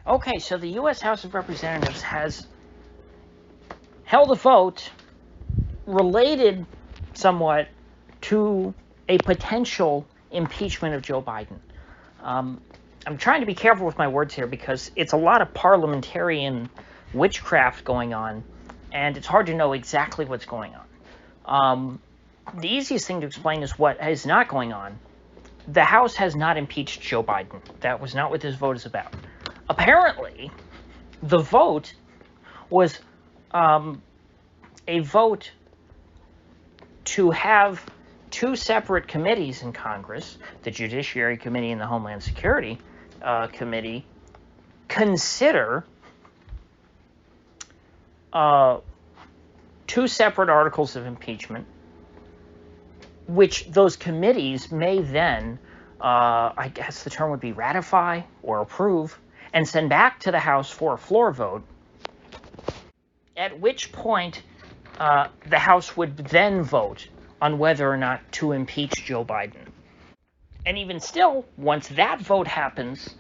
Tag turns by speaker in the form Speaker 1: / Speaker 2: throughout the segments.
Speaker 1: Okay, so the U.S. House of Representatives has held a vote related somewhat to a potential impeachment of Joe Biden. I'm trying to be careful with my words here because it's a lot of parliamentarian witchcraft going on, and it's hard to know exactly what's going on. The easiest thing to explain is what is not going on. The House has not impeached Joe Biden. That was not what this vote is about. Apparently, the vote was a vote to have two separate committees in Congress, the Judiciary Committee and the Homeland Security Committee, consider two separate articles of impeachment, which those committees may then, I guess the term would be ratify or approve, and send back to the House for a floor vote, at which point the House would then vote on whether or not to impeach Joe Biden. And even still, once that vote happens,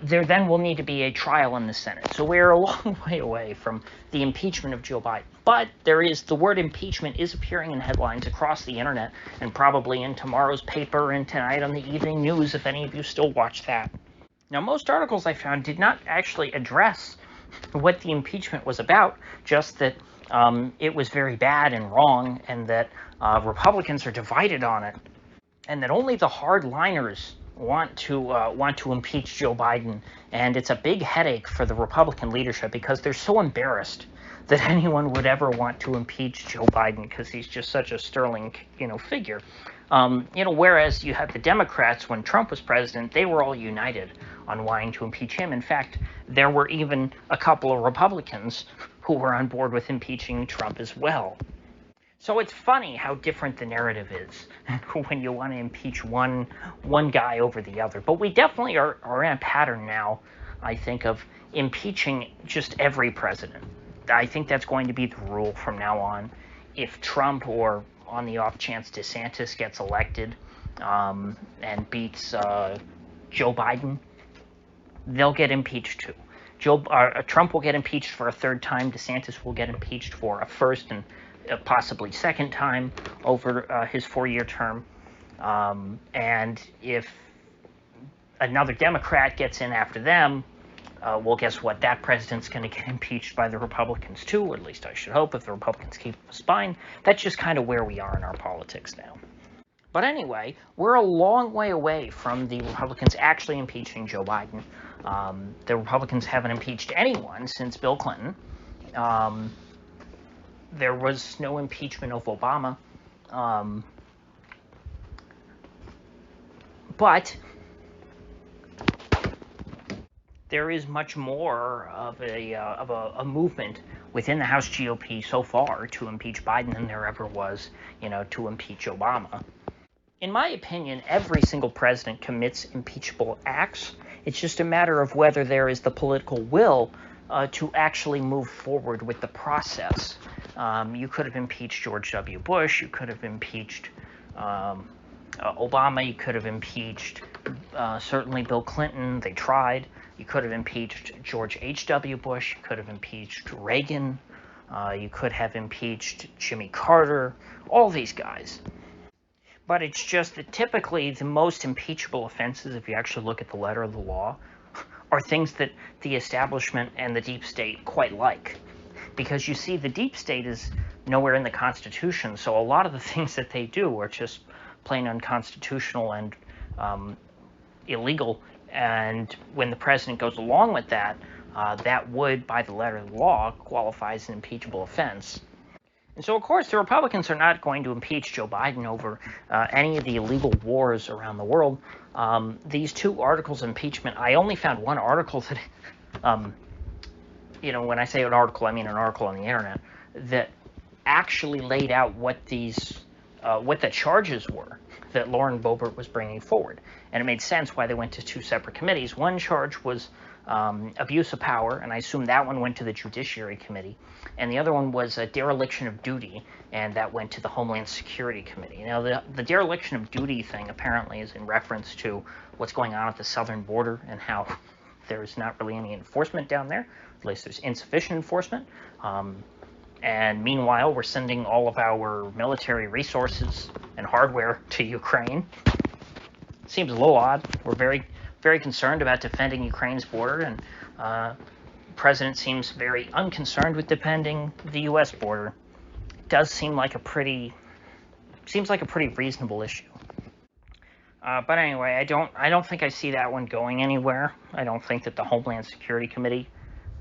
Speaker 1: there then will need to be a trial in the Senate. So we're a long way away from the impeachment of Joe Biden. But the word impeachment is appearing in headlines across the internet and probably in tomorrow's paper and tonight on the evening news, if any of you still watch that. Now, most articles I found did not actually address what the impeachment was about, just that it was very bad and wrong, and that Republicans are divided on it, and that only the hardliners want to impeach Joe Biden, and it's a big headache for the Republican leadership because they're so embarrassed that anyone would ever want to impeach Joe Biden because he's just such a sterling, figure. Whereas you had the Democrats when Trump was president, they were all united on wanting to impeach him. In fact, there were even a couple of Republicans who were on board with impeaching Trump as well. So it's funny how different the narrative is when you want to impeach one guy over the other. But we definitely are in a pattern now, I think, of impeaching just every president. I think that's going to be the rule from now on. If Trump, or on the off chance DeSantis, gets elected and beats Joe Biden, they'll get impeached too. Trump will get impeached for a third time. DeSantis will get impeached for a first and possibly second time over his 4-year term. And if another Democrat gets in after them, well, guess what? That president's going to get impeached by the Republicans too, or at least I should hope, if the Republicans keep a spine. That's just kind of where we are in our politics now. But anyway, we're a long way away from the Republicans actually impeaching Joe Biden. The Republicans haven't impeached anyone since Bill Clinton. There was no impeachment of Obama. But there is much more of a movement within the House GOP so far to impeach Biden than there ever was, to impeach Obama. In my opinion, every single president commits impeachable acts. It's just a matter of whether there is the political will to actually move forward with the process. You could have impeached George W. Bush. You could have impeached Obama. You could have impeached certainly Bill Clinton. They tried. You could have impeached George H.W. Bush. You could have impeached Reagan. You could have impeached Jimmy Carter. All these guys. But it's just that typically the most impeachable offenses, if you actually look at the letter of the law, are things that the establishment and the deep state quite like. Because you see, the deep state is nowhere in the Constitution, so a lot of the things that they do are just plain unconstitutional and illegal. And when the president goes along with that, that would, by the letter of the law, qualify as an impeachable offense. And so, of course, the Republicans are not going to impeach Joe Biden over any of the illegal wars around the world. These two articles of impeachment, I only found one article that, when I say an article, I mean an article on the internet, that actually laid out what the charges were that Lauren Boebert was bringing forward. And it made sense why they went to two separate committees. One charge was abuse of power, and I assume that one went to the Judiciary Committee. And the other one was a dereliction of duty, and that went to the Homeland Security Committee. Now, the dereliction of duty thing apparently is in reference to what's going on at the southern border and how there's not really any enforcement down there. At least there's insufficient enforcement. And meanwhile, we're sending all of our military resources and hardware to Ukraine. Seems a little odd. We're very, very concerned about defending Ukraine's border, and the president seems very unconcerned with defending the U.S. border. It does seem like a pretty reasonable issue. But anyway, I don't think I see that one going anywhere. I don't think that the Homeland Security Committee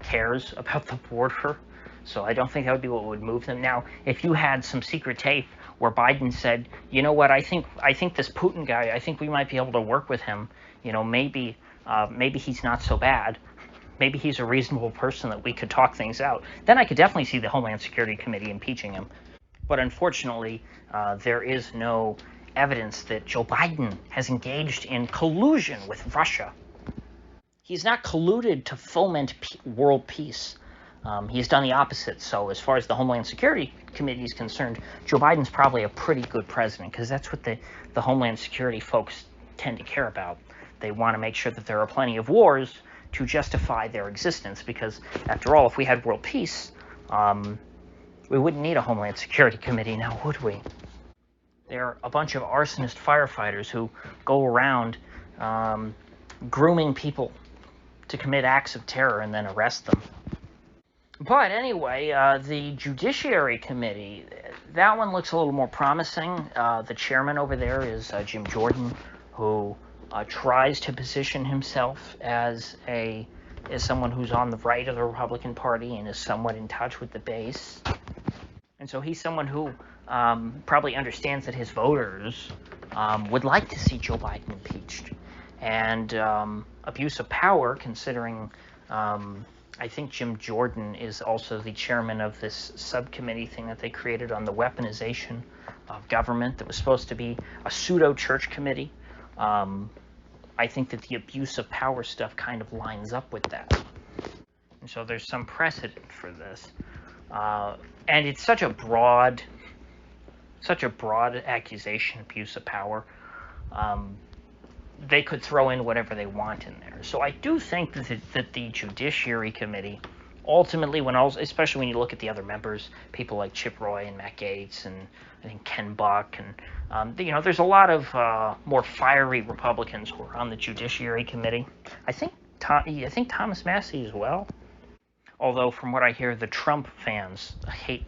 Speaker 1: cares about the border, so I don't think that would be what would move them. Now, if you had some secret tape where Biden said, you know what, I think this Putin guy, I think we might be able to work with him. You know, maybe he's not so bad. Maybe he's a reasonable person that we could talk things out. Then I could definitely see the Homeland Security Committee impeaching him. But unfortunately, there is no evidence that Joe Biden has engaged in collusion with Russia. He's not colluded to foment world peace. He's done the opposite. So as far as the Homeland Security Committee is concerned, Joe Biden's probably a pretty good president, because that's what the Homeland Security folks tend to care about. They want to make sure that there are plenty of wars to justify their existence, because after all, if we had world peace, we wouldn't need a Homeland Security Committee now, would we? They're a bunch of arsonist firefighters who go around grooming people to commit acts of terror and then arrest them. But anyway, the Judiciary Committee, that one looks a little more promising. The chairman over there is Jim Jordan, who tries to position himself as someone who's on the right of the Republican Party and is somewhat in touch with the base. And so he's someone who probably understands that his voters would like to see Joe Biden impeached. And abuse of power, considering I think Jim Jordan is also the chairman of this subcommittee thing that they created on the weaponization of government that was supposed to be a pseudo-church committee. I think that the abuse of power stuff kind of lines up with that. And so there's some precedent for this. And it's such a broad accusation, abuse of power. They could throw in whatever they want in there. So I do think that the Judiciary Committee, ultimately, especially when you look at the other members, people like Chip Roy and Matt Gaetz and I think Ken Buck, and there's a lot of more fiery Republicans who are on the Judiciary Committee. I think Thomas Massie as well. Although from what I hear, the Trump fans hate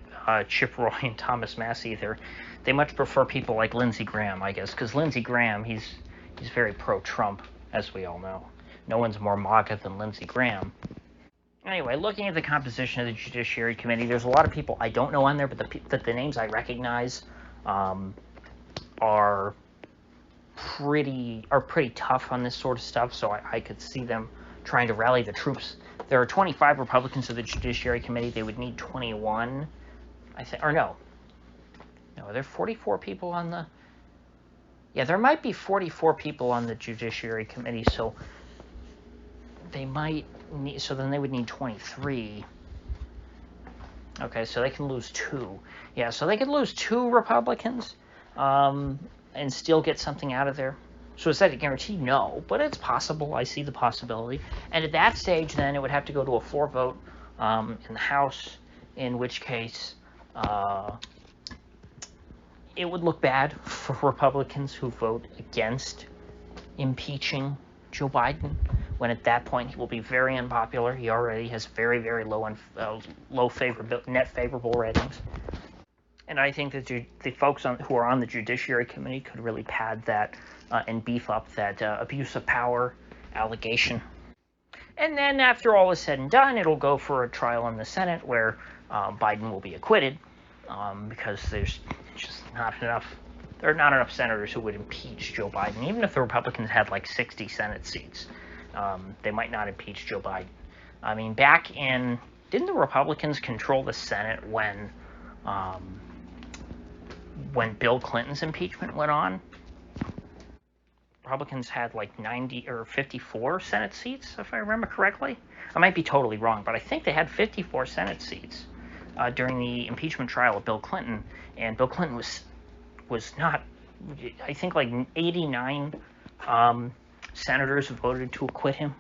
Speaker 1: Chip Roy and Thomas Massie. They much prefer people like Lindsey Graham, I guess, because Lindsey Graham, he's very pro-Trump, as we all know. No one's more MAGA than Lindsey Graham. Anyway, looking at the composition of the Judiciary Committee, there's a lot of people I don't know on there, but the names I recognize are pretty tough on this sort of stuff, so I could see them trying to rally the troops. There are 25 Republicans of the Judiciary Committee. They would need 21, I think, or no. No, are there 44 people on the... Yeah, there might be 44 people on the Judiciary Committee, so they might need... So then they would need 23. Okay, so they can lose 2. Yeah, so they could lose 2 Republicans and still get something out of there. So is that a guarantee? No, but it's possible. I see the possibility. And at that stage, then, it would have to go to a floor vote in the House, in which case it would look bad for Republicans who vote against impeaching Joe Biden, when at that point he will be very unpopular. He already has very, very low net favorable ratings. And I think that the folks who are on the Judiciary Committee could really pad that and beef up that abuse of power allegation. And then after all is said and done, it'll go for a trial in the Senate where Biden will be acquitted because there's just not enough. There are not enough senators who would impeach Joe Biden. Even if the Republicans had like 60 Senate seats, they might not impeach Joe Biden. I mean, didn't the Republicans control the Senate when Bill Clinton's impeachment went on? Republicans had like 90 or 54 Senate seats, if I remember correctly. I might be totally wrong, but I think they had 54 Senate seats during the impeachment trial of Bill Clinton, and Bill Clinton was not, I think, like 89 senators voted to acquit him.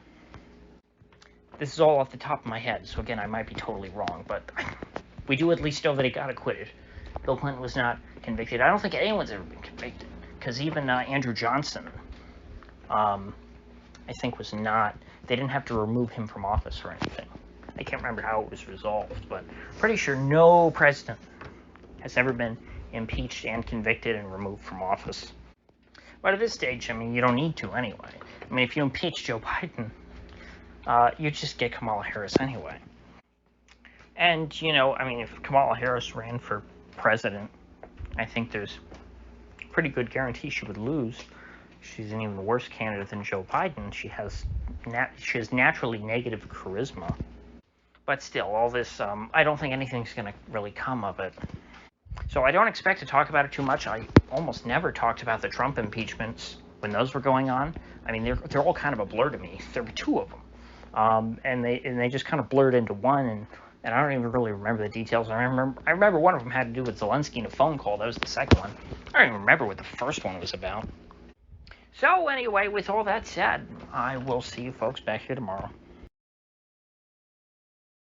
Speaker 1: This is all off the top of my head, so again, I might be totally wrong, but we do at least know that he got acquitted. Bill Clinton was not convicted. I don't think anyone's ever been convicted, because even Andrew Johnson, I think, was not. They didn't have to remove him from office or anything. I can't remember how it was resolved, but pretty sure no president has ever been impeached and convicted and removed from office. But at this stage, I mean, you don't need to anyway. I mean, if you impeach Joe Biden, you just get Kamala Harris anyway. And, you know, I mean, if Kamala Harris ran for president, I think there's a pretty good guarantee she would lose. She's an even worse candidate than Joe Biden. She has naturally negative charisma. But still, all this, I don't think anything's going to really come of it. So I don't expect to talk about it too much. I almost never talked about the Trump impeachments when those were going on. I mean, they're all kind of a blur to me. There were two of them, and they just kind of blurred into one, and I don't even really remember the details. I remember one of them had to do with Zelensky and a phone call. That was the second one. I don't even remember what the first one was about. So anyway, with all that said, I will see you folks back here tomorrow.